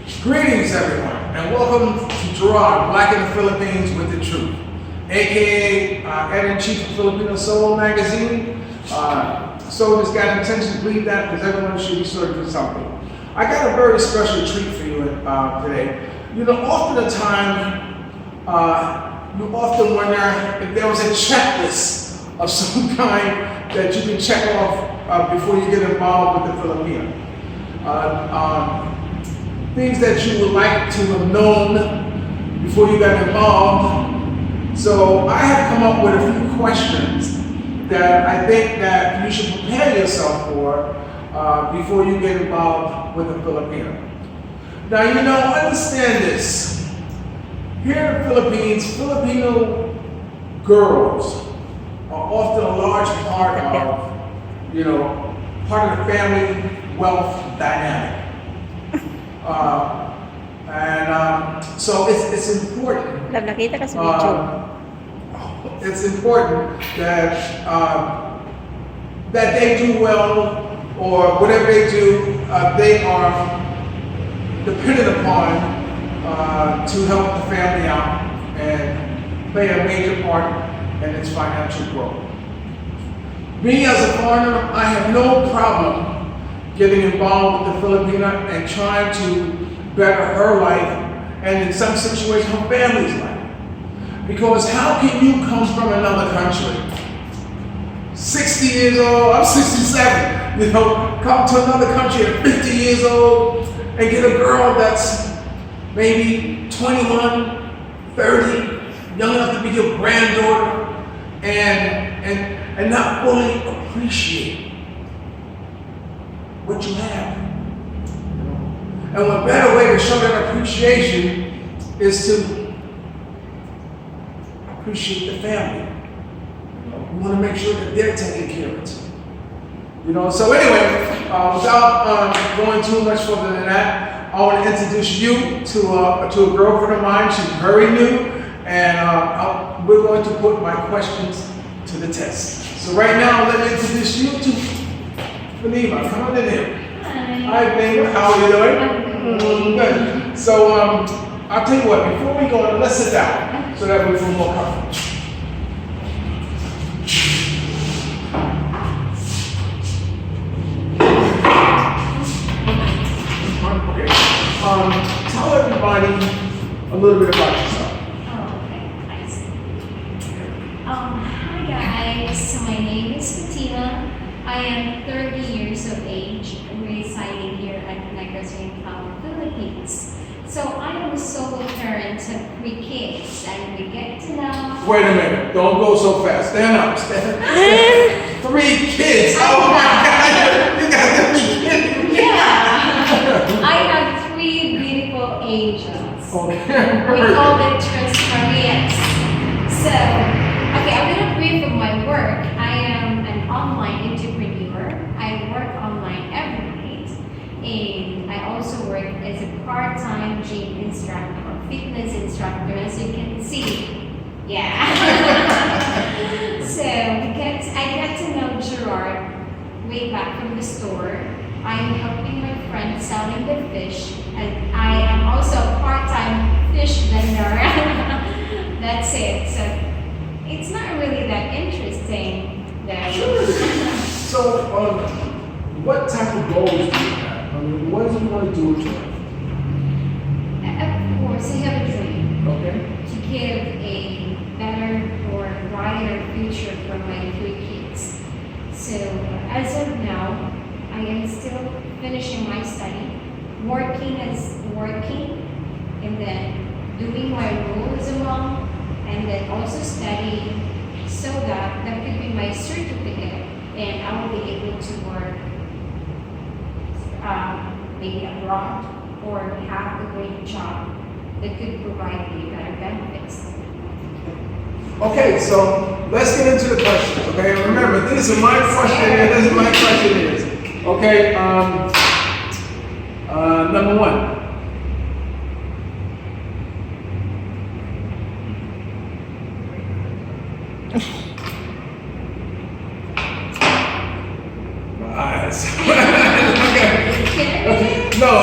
Greetings, everyone, and welcome to Gerard, Black in the Philippines with the Truth, aka editor-in-chief of Filipino Soul magazine. Soul has got intention to believe that because everyone should be sure to do something. I got a very special treat for you today. You know, often the time, you often wonder if there was a checklist of some kind that you can check off before you get involved with the Filipina. Things that you would like to have known before you got involved. So I have come up with a few questions that I think that you should prepare yourself for before you get involved with the Filipino. Now, you know, understand this. Here in the Philippines, Filipino girls are often a large part of, part of the family wealth dynamic. So it's important. It's important that they do well, or whatever they do, they are dependent upon to help the family out and play a major part in its financial growth. Me as a foreigner, I have no problem getting involved with the Filipina and trying to better her life and in some situations her family's life. Because how can you come from another country, 60 years old, I'm 67, come to another country at 50 years old and get a girl that's maybe 21, 30, young enough to be your granddaughter and not fully appreciate what you have. And one better way to show that appreciation is to appreciate the family. We want to make sure that they're taken care of too. So anyway, without going too much further than that, I want to introduce you to a girlfriend of mine. She's very new, and we're going to put my questions to the test. So right now, let me introduce you to Filipina. Come on in here. Hi, Filipina. How are you doing? Good. So I'll tell you what. Before we go, let's sit down so that we feel more comfortable. Okay. Tell everybody a little bit about yourself. Oh, okay. I see. Hi guys. So my name is Filipina. I am 30 years of age, residing here at Negros, Philippines. So I am a solo parent of 3 kids, and we get to know. Wait a minute! Don't go so fast. Stand up. Stand up. 3 kids. Oh my God! You got 3 kids. Yeah. I have 3 beautiful angels. Okay. We call them Twins Marias. So, okay, a little brief of my work. I am an online entrepreneur. I work online every night, and I also work as a part-time gym instructor or fitness instructor, as you can see. Yeah. So, because I got to know Gerard way back from the store. I am helping my friend selling the fish, and I am also a part-time fish vendor. That's it. So it's not really that interesting, though. Sure. So, what type of goals do you have? I mean, what do you want to do with your life? Of course, I have a dream. Okay. To give a better or brighter future for my 3 kids. So as of now, I am still finishing my study, working, and then doing my role as a mom, and then also studying so that could be my certificate, and I will be able to work maybe abroad or have a great job that could provide me better benefits. Okay, so let's get into the questions. Okay, remember, this is my question, and this is my question is. Okay, number 1. My eyes. Okay. No,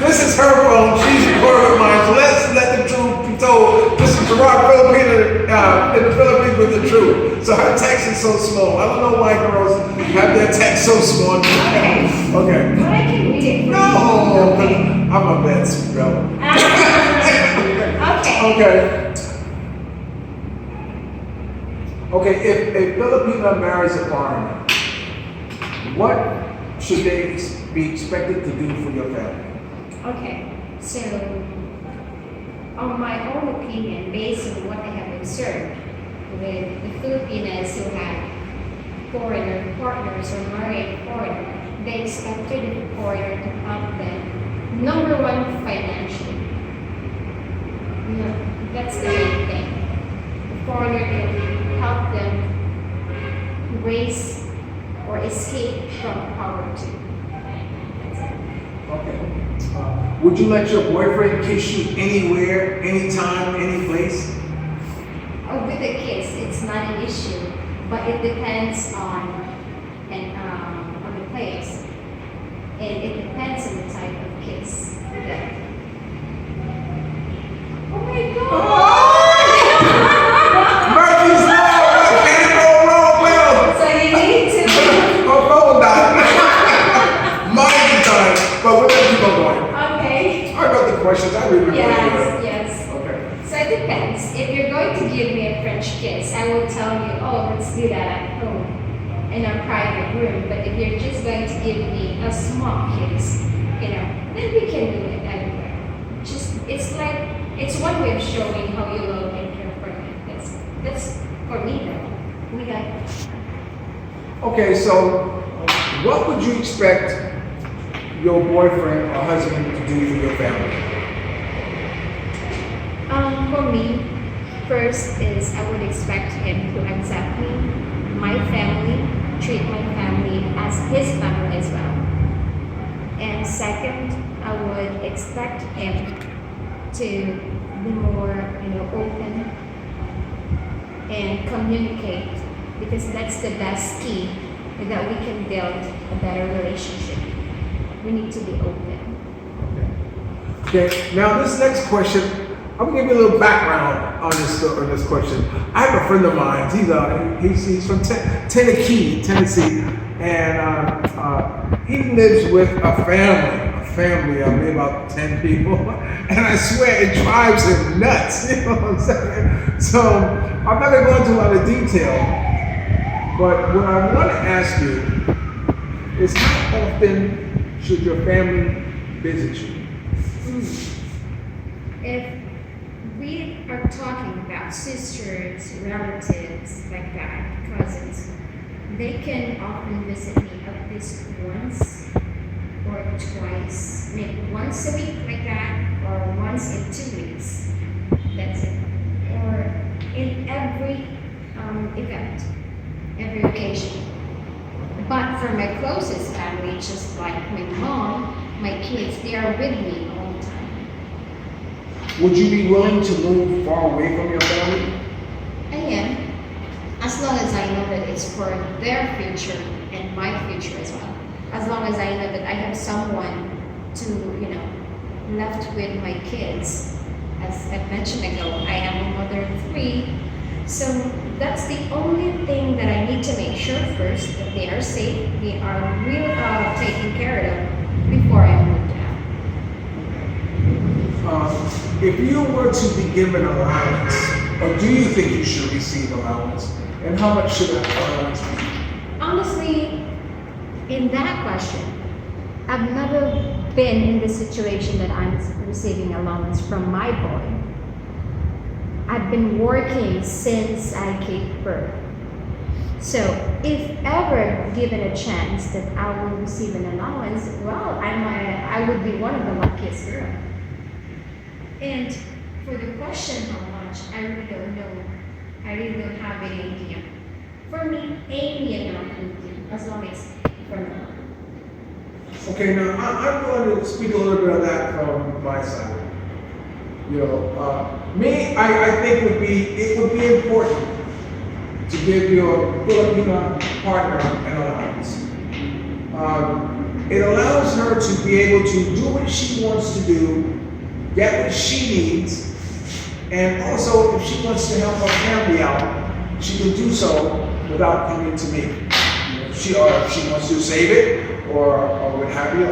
this is her her phone. She's recording with mine. So let's let the truth be told. This is Gerard Filipina in the Philippines with the truth. So her text is so small. I don't know why girls have their text so small. Okay. Okay. But I can read it for No, you. Okay. I'm a bad speller. Okay. Okay. Okay, if a Filipino marries a foreigner, what should they be expected to do for your family? Okay. So, on my own opinion, based on what I have observed with the Filipinas who have foreigner partners or married foreigner, they expected the foreigner to help them. Number one, financially. No, that's the main thing. The foreigner can help them raise or escape from poverty. That's it. Okay. Would you let your boyfriend kiss you anywhere, anytime, any place? Oh, with the kiss, it's not an issue, but it depends on the place, and it depends on the type of kiss. That. Oh my God! Murphy's Law! Can't go wrong, Will! So you need to. My phone died. Mine time, but we're gonna keep on going. Okay. I got the questions. I remember. Yes. Okay. So it depends. If you're going to give me a French kiss, I will tell you, oh, let's do that at home in our private room. But if you're just going to give me a small kiss, then we can do it anywhere. It's one way of showing how you love and care for me. That's for me though. We got it. Okay, so what would you expect your boyfriend or husband to do for your family? For me, first is I would expect him to accept me, my family, treat my family as his family as well. And second, I would expect him to be more, open and communicate, because that's the best key that we can build a better relationship. We need to be open. Okay, now this next question, I'm gonna give you a little background on this question. I have a friend of mine. He's from Tennessee, and he lives with a family of maybe about 10 people, and I swear it drives him nuts. You know what I'm saying? So I'm not gonna go into a lot of detail, but what I want to ask you is how often should your family visit you? If we are talking about sisters, relatives, like that, cousins, they can often visit me at least once or twice, maybe once a week like that, or once in 2 weeks. That's it. Or in every event, every occasion. But for my closest family, just like my mom, my kids, they are with me all the time. Would you be willing to move far away from your family? I am, as long as I know that it's for their future and my future as well. As long as I know that I have someone to, left with my kids. As I mentioned ago, I am a mother of 3. So that's the only thing that I need to make sure first, that they are safe, they are real taken care of before I move down. If you were to be given allowance, or do you think you should receive allowance, and how much should that allowance be? Honestly, in that question, I've never been in the situation that I'm receiving allowance from my boy. I've been working since I gave birth. So if ever given a chance that I will receive an allowance, well, I would be one of the luckiest girls. And for the question how much, I really don't know. I really don't have any idea. For me, any amount will do, as long as from now. Okay, now I'm going to speak a little bit of that from my side. I think it would be important to give your Filipino partner an allowance. It allows her to be able to do what she wants to do, get what she needs, and also if she wants to help her family out, she can do so without coming to me. If she wants to save it or what have you.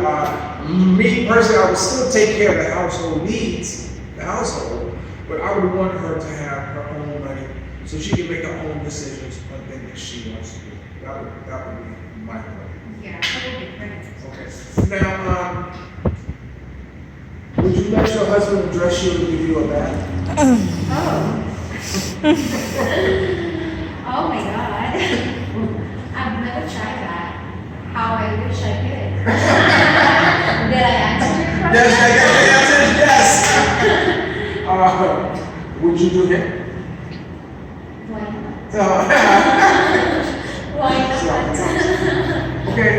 Me personally, I would still take care of the household needs, the household, but I would want her to have her own money so she can make her own decisions on things that she wants to do. That would be my point. Yeah, that would be great. Okay. Now, would you let your husband dress you and give you a bath? Oh. Oh my God. I've never tried that. How I wish I could. Did I answer your question? Yes. Would you do him? Why not? No. Why not? Okay,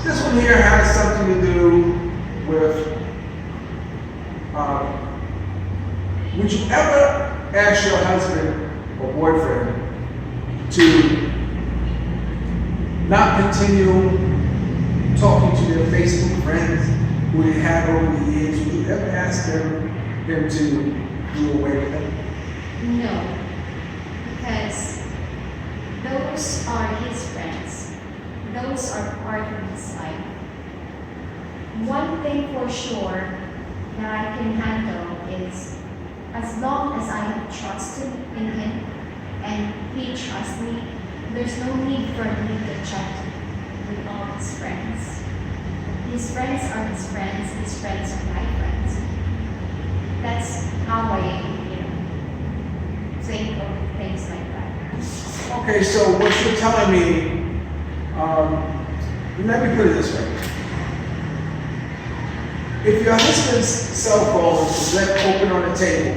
this one here has something to do with, would you ever ask your husband or boyfriend to not continue talking to their Facebook friends who they had over the years? Would you ever ask him to do away with them? No, because those are his friends. Those are part of his life. One thing for sure that I can handle is as long as I have trusted in him and he trusts me, there's no need for me to chat with all his friends. His friends are his friends are my friends. That's how I, think of things like that. Okay, so what you're telling me, let me put it this way. If your husband's cell phone is left open on the table,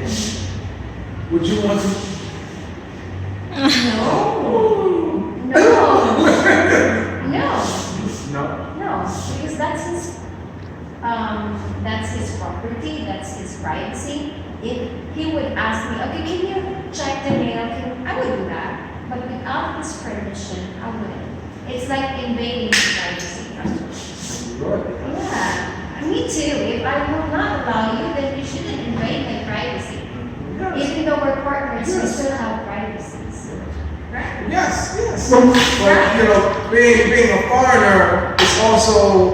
would you want to? No. No. No. No. Because that's his property, that's his privacy. If he would ask me, okay, can you check the mail? I would do that. But without his permission, I wouldn't. It's like invading his privacy. Yeah. Me too. If I will not allow you, then you shouldn't invade my privacy. Yes. Even though we're partners, we still have privacies. Right? Yes, yes. But being a foreigner is also,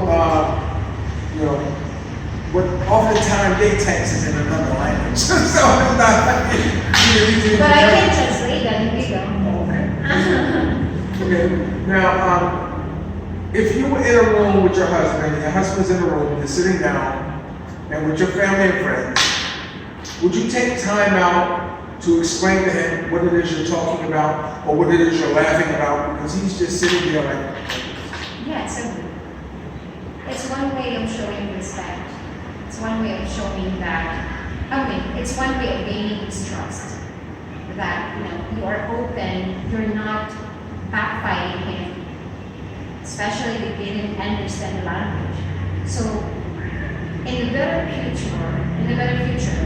what oftentimes they text is in another language. So it's not But I can translate that if you don't. Okay. Now, if you were in a room with your husband, and your husband's in a room, you're sitting down, and with your family and friends, would you take time out to explain to him what it is you're talking about, or what it is you're laughing about, because he's just sitting there like. Yeah, it's one way of showing respect. It's one way of showing that, it's one way of gaining his trust. That, you are open, you're not backbiting him, especially if they didn't understand the language. So, in the better future,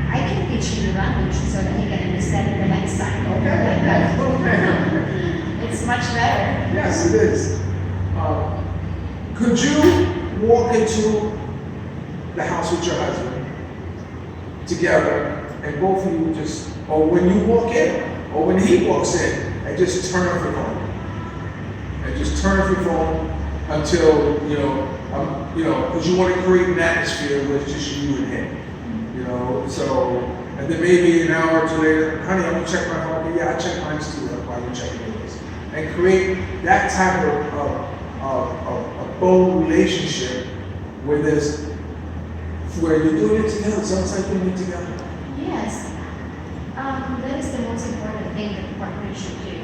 I can teach him the language so that he can understand it the next time. Okay. It's much better. Yes, it is. Could you walk into the house with your husband together and both of you just, or when you walk in, or when he walks in, and just turn off your phone? And just turn off your phone until, because you want to create an atmosphere where it's just you and him. So, and then maybe an hour or two later, honey, I'm gonna check my phone. Yeah, I check mine too. While you're checking yours, and create that type of bold relationship where you're doing it together. It sounds like doing it together. Yes, that is the most important thing that partners should do.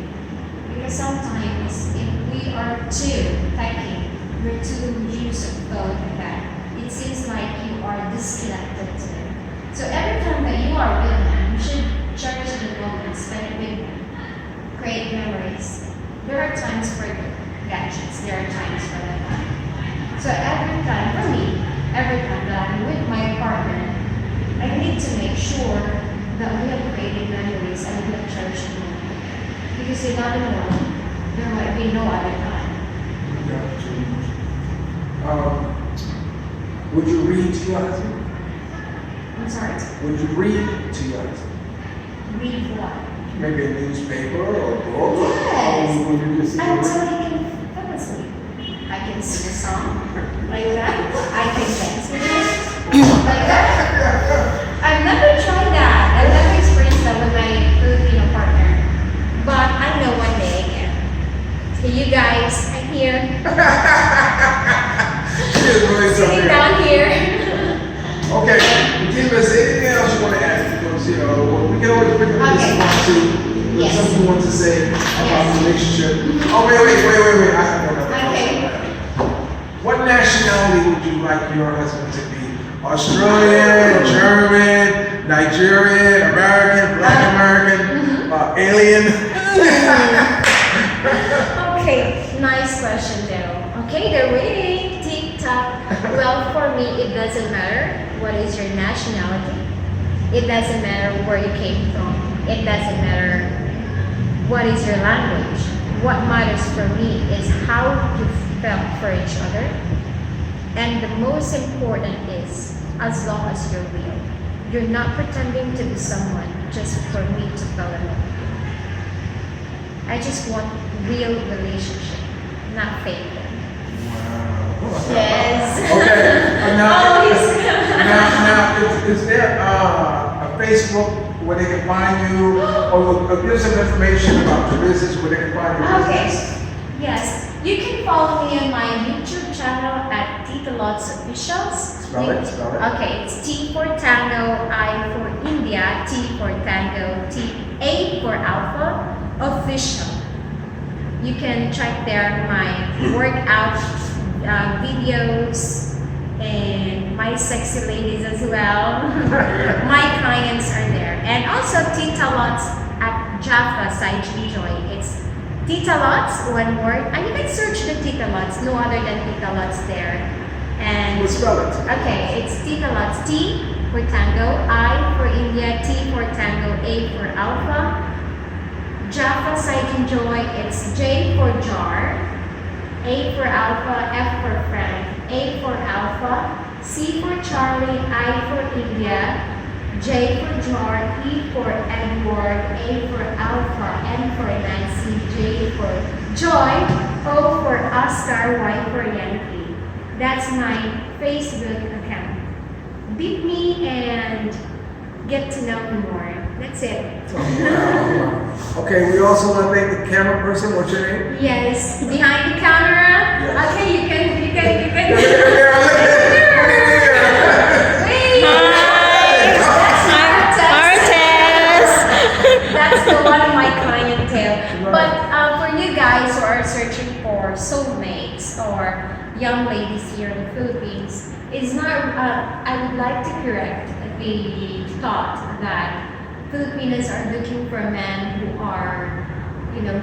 Because sometimes if we are too techy, we're too used to phone like that, it seems like you are disconnected to them. So every time that you are with them, you should cherish the moment, spend it with them, create memories. There are times for gadgets, there are times for that. So every time that I'm with my partner, I need to make sure that we have created memories and we have cherished them. Because you never know, there might be no other time. Would you read to your husband? I'm sorry. Would you read to your husband? Read what? Maybe a newspaper or a book? Yes. Or would you just Until I can fall asleep. I can sing a song like that. I can dance with it like that. I've never tried that. I've never experienced that with my Filipino partner. But I know one day I can. So you guys, I'm here. She is really Sitting down here. Okay, Fatima, is there anything else you want to add? Because, you know, we can always bring up this one too. Yes. Something you want to say about the relationship. Oh, wait. I have one other question. What nationality would you like your husband to be? Australian, German, Nigerian, American, Black American, alien? Okay, nice question though. Okay, they're waiting. TikTok. Well, for me, it doesn't matter what is your nationality. It doesn't matter where you came from. It doesn't matter what is your language. What matters for me is how you felt for each other. And the most important is as long as you're real. You're not pretending to be someone just for me to fall in love. I just want real relationship, not fake one. Yes. Okay. Now, is there a Facebook where they can find you, or give some information about your business where they can find your business? Okay. Yes. You can follow me on my YouTube channel at Tita Lots Officials. Spell it. Okay, it's T for Tango, I for India, T for Tango, A for Alpha, Official. You can check there my workout videos and my sexy ladies as well. My clients are there. And also Tita Lots at Jaffa Side Joy. It's Tita Lots, one word. And you can search the Tita Lots, no other than Tita Lots there. And We'll spell it. okay, it's Tita Lots. T for Tango, I for India, T for Tango, A for Alpha. Jaffa Side Joy, it's J for Jar, A for Alpha, F for Frank, A for Alpha, C for Charlie, I for India, J for Jar, E for Edward, A for Alpha, N for Nancy, J for Joy, O for Oscar, Y for Yankee. That's my Facebook account. Beat me and get to know me more. That's it. Oh, wow. Okay, we also want to thank the camera person. What's your name? Yes, behind the camera. Yes. Okay, you can. Wait. That's the one of my clientele. But for you guys who are searching for soulmates or young ladies here in the Philippines, it's not. I would like to correct the thought that Filipinas are looking for men who are,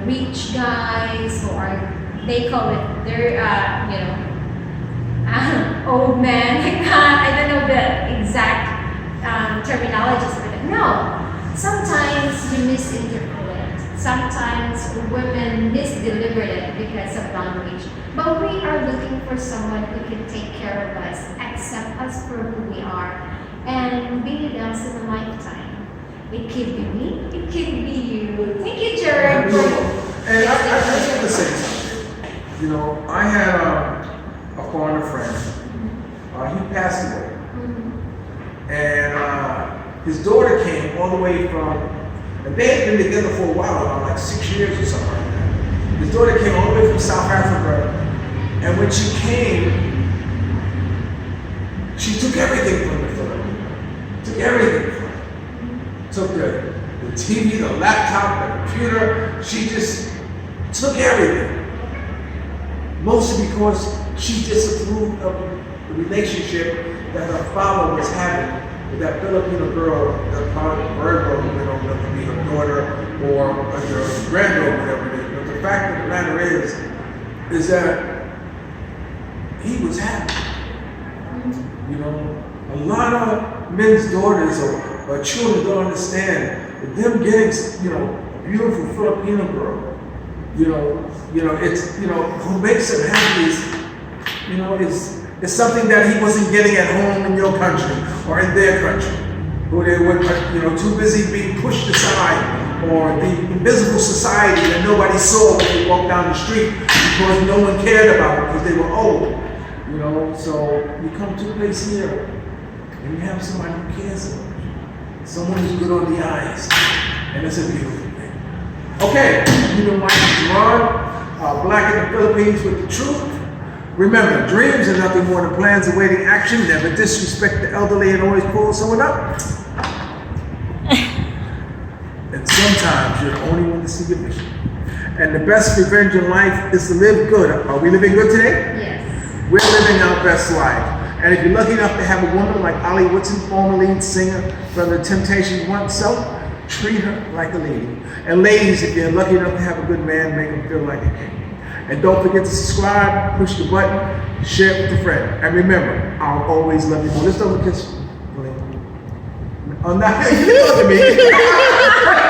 rich guys, who are, they call it, they're, old men like that. I don't know the exact terminologies for it. No, sometimes you misinterpret it. Sometimes women misdeliver it because of language. But we are looking for someone who can take care of us, accept us for who we are, and be with us in a lifetime. It could be me, it could be you. Thank you, Jared. And I just want to say something. I had a foreigner friend. He passed away. And his daughter came all the way from, and they had been together for a while, about like 6 years or something like that. His daughter came all the way from South Africa. And when she came, she took everything from the Philippines. Took everything from it. Took the TV, the laptop, the computer. She just took everything. Mostly because she disapproved of the relationship that her father was having with that Filipino girl, that probably Virgo, that could be her daughter or her granddaughter, whatever it is. But the fact of the matter is that he was happy. A lot of men's daughters or children don't understand that them getting, a beautiful Filipino girl, it's, who makes them happy is, you know, is something that he wasn't getting at home in your country or in their country. Who they were, you know, too busy being pushed aside, or the invisible society that nobody saw when they walked down the street because no one cared about them because they were old. You know, so you come to a place here and you have somebody who cares about you. Someone who's good on the eyes. And it's a beautiful thing. Okay, you've been watching Gerard, Black in the Philippines with the truth. Remember, dreams are nothing more than plans awaiting action. Never disrespect the elderly and always pull someone up. And sometimes you're the only one to see your vision. And the best revenge in life is to live good. Are we living good today? Yes. We're living our best life. And if you're lucky enough to have a woman like Ali Whitson, former lead singer from the Temptations once so, treat her like a lady. And ladies, if you're lucky enough to have a good man, make him feel like a king. And don't forget to subscribe, push the button, share it with a friend. And remember, I'll always love you more. Let's don't kiss. Oh, now you look at me.